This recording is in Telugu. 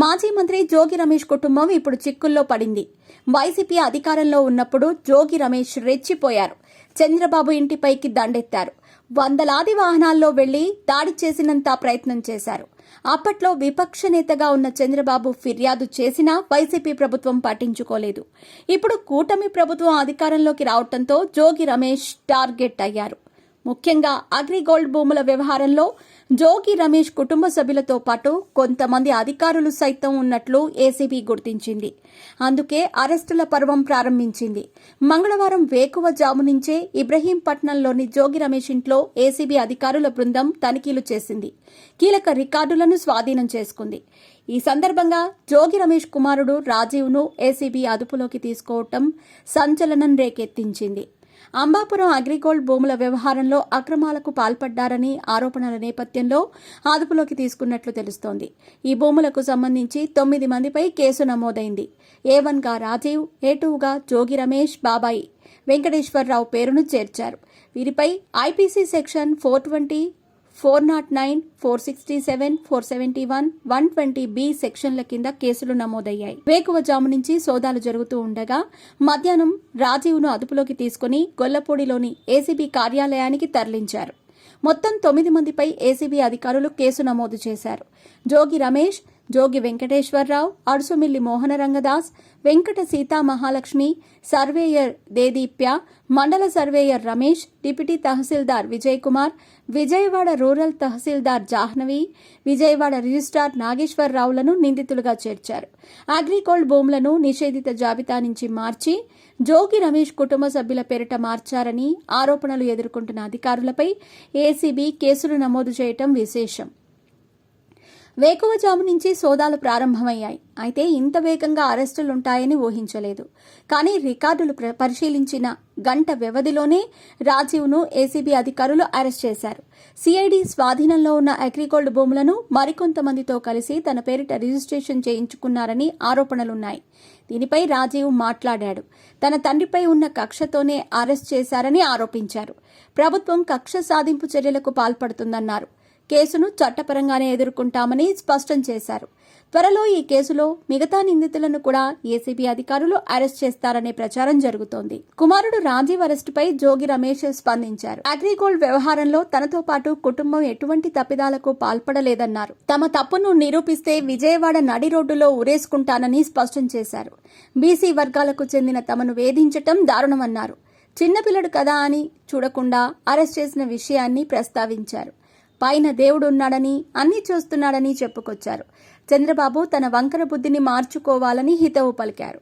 మాజీ మంత్రి జోగి రమేష్ కుటుంబం ఇప్పుడు చిక్కుల్లో పడింది. వైసీపీ అధికారంలో ఉన్నప్పుడు జోగి రమేష్ రెచ్చిపోయారు. చంద్రబాబు ఇంటిపైకి దండెత్తారు. వందలాది వాహనాల్లో వెళ్లి దాడి చేసినంత ప్రయత్నం చేశారు. అప్పట్లో విపక్ష నేతగా ఉన్న చంద్రబాబు ఫిర్యాదు చేసినా వైసీపీ ప్రభుత్వం పట్టించుకోలేదు. ఇప్పుడు కూటమి ప్రభుత్వం అధికారంలోకి రావడంతో జోగి రమేష్ టార్గెట్ అయ్యారు. ముఖ్యంగా అగ్రిగోల్డ్ భూముల వ్యవహారంలో జోగి రమేష్ కుటుంబ సభ్యులతో పాటు కొంతమంది అధికారులు సైతం ఉన్నట్లు ఏసీబీ గుర్తించింది. అందుకే అరెస్టుల పర్వం ప్రారంభించింది. మంగళవారం వేకువజాము నుంచే ఇబ్రహీంపట్నంలోని జోగి రమేష్ ఇంట్లో ఏసీబీ అధికారుల బృందం తనిఖీలు చేసింది. కీలక రికార్డులను స్వాధీనం చేసుకుంది. ఈ సందర్భంగా జోగి రమేష్ కుమారుడు రాజీవ్ను ఏసీబీ అదుపులోకి తీసుకోవటం సంచలనం రేకెత్తించింది. అంబాపురం అగ్రిగోల్డ్ భూముల వ్యవహారంలో అక్రమాలకు పాల్పడ్డారని ఆరోపణల నేపథ్యంలో అదుపులోకి తీసుకున్నట్లు తెలుస్తోంది. ఈ భూములకు సంబంధించి 9 మందిపై కేసు నమోదైంది. A1గా రాజీవ్, A2గా జోగి రమేష్ బాబాయి వెంకటేశ్వరరావు పేరును చేర్చారు. వీరిపై ఐపీసీ సెక్షన్ 420, 409, 467, 471, 120B సెక్షన్ల కింద కేసులు నమోదయ్యాయి. వేకువజాము నుంచి సోదాలు జరుగుతూ ఉండగా మధ్యాహ్నం రాజీవ్ను అదుపులోకి తీసుకుని గొల్లపూడిలోని ఏసీబీ కార్యాలయానికి తరలించారు. మొత్తం 9 మందిపై ఏసీబీ అధికారులు కేసు నమోదు చేశారు. జోగి రమేష్, జోగి వెంకటేశ్వరరావు, అడుసుమిల్లి మోహన రంగదాస్, వెంకట సీతా మహాలక్ష్మి, సర్వేయర్ దేదీప్య, మండల సర్వేయర్ రమేష్, డిప్యూటీ తహసీల్దార్ విజయ్ కుమార్, విజయవాడ రూరల్ తహసీల్దార్ జాహ్నవి, విజయవాడ రిజిస్ట్రార్ నాగేశ్వరరావులను నిందితులుగా చేర్చారు. అగ్రిగోల్డ్ భూములను నిషేధిత జాబితా నుంచి మార్చి జోగి రమేష్ కుటుంబ సభ్యుల పేరిట మార్చారని ఆరోపణలు ఎదుర్కొంటున్న అధికారులపై ఏసీబీ కేసులు నమోదు చేయటం విశేషం. వేకువజాము నుంచి సోదాలు ప్రారంభమయ్యాయి. అయితే ఇంత వేగంగా అరెస్టులుంటాయని ఊహించలేదు. కానీ రికార్డులు పరిశీలించిన గంట వ్యవధిలోనే రాజీవ్ను ఏసీబీ అధికారులు అరెస్ట్ చేశారు. సిఐడి స్వాధీనంలో ఉన్న అగ్రిగోల్డ్ భూములను మరికొంతమందితో కలిసి తన పేరిట రిజిస్ట్రేషన్ చేయించుకున్నారని ఆరోపణలున్నాయి. దీనిపై రాజీవ్ మాట్లాడాడు. తన తండ్రిపై ఉన్న కక్షతోనే అరెస్ట్ చేశారని ఆరోపించారు. ప్రభుత్వం కక్ష సాధింపు చర్యలకు పాల్పడుతుందన్నారు. కేసును చట్టపరంగానే ఎదుర్కొంటామని స్పష్టం చేశారు. త్వరలో ఈ కేసులో మిగతా నిందితులను కూడా ఏసీబీ అధికారులు అరెస్ట్ చేస్తారనే ప్రచారం జరుగుతోంది. కుమారుడు రాజీవ్ అరెస్టుపై జోగి రమేష్ స్పందించారు. అగ్రిగోల్డ్ వ్యవహారంలో తనతో పాటు కుటుంబం ఎటువంటి తప్పిదాలకు పాల్పడలేదన్నారు. తమ తప్పును నిరూపిస్తే విజయవాడ నడి రోడ్డులో ఉరేసుకుంటానని స్పష్టం చేశారు. బీసీ వర్గాలకు చెందిన తమను వేధించటం దారుణమన్నారు. చిన్నపిల్లడు కదా అని చూడకుండా అరెస్ట్ చేసిన విషయాన్ని ప్రస్తావించారు. పైన దేవుడున్నాడని, అన్నీ చూస్తున్నాడని చెప్పుకొచ్చారు. చంద్రబాబు తన వంకర బుద్ధిని మార్చుకోవాలని హితవు పలికారు.